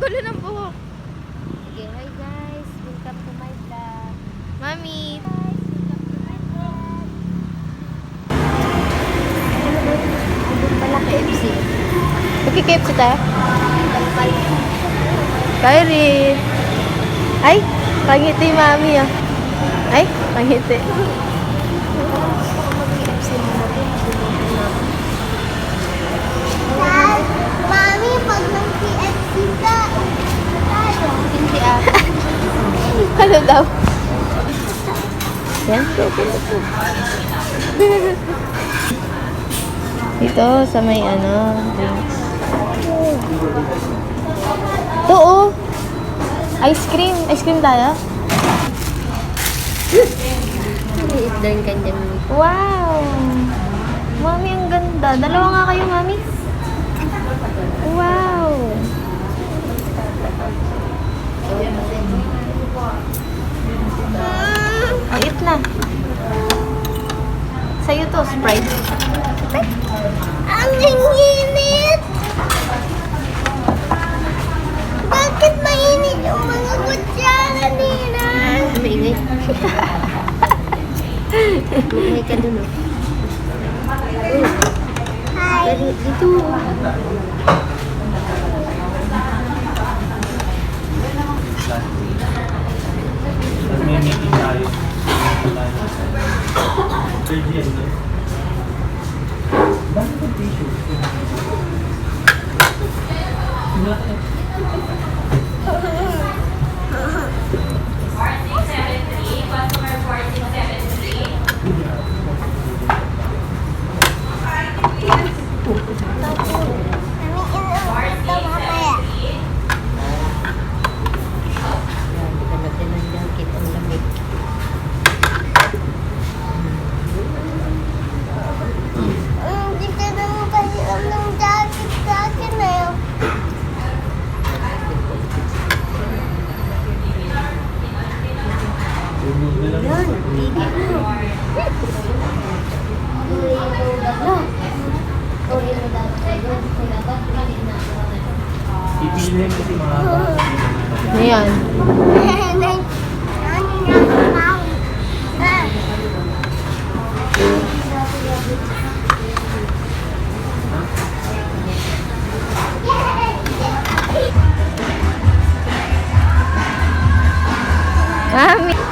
gulo ng buhok. Okay, hi guys. Welcome to my vlog. Mami. Guys, welcome to my vlog. Doon pala KFC. Magki-KFC tayo? Kyrie. Ay, pangiti mami ah. Ay, pangiti. Mag-KFC na natin. Dad, Mami, pag mag-KFC ka, tayo. Hindi ah. Ano daw? Yan. Dito sa may drinks. Ito oh. Ice cream. Ice cream tayo? Liit din kanyang Wow! Mami, ang ganda. Dalawa nga kayo, Mami. Wow! Oh, eat na. Sa'yo to, Sprite. Ang init! Bakit mainit yung mga kutsara nila? Maingay. Maingay ka dun, oh. Hi! Dito. May meeting tayo. Bakit ang tissue? Hindi ka naman pahiram ng jacket sa akin na yun. Yan, tigil mo. Pipiliin kasi mga Ayan. Mami.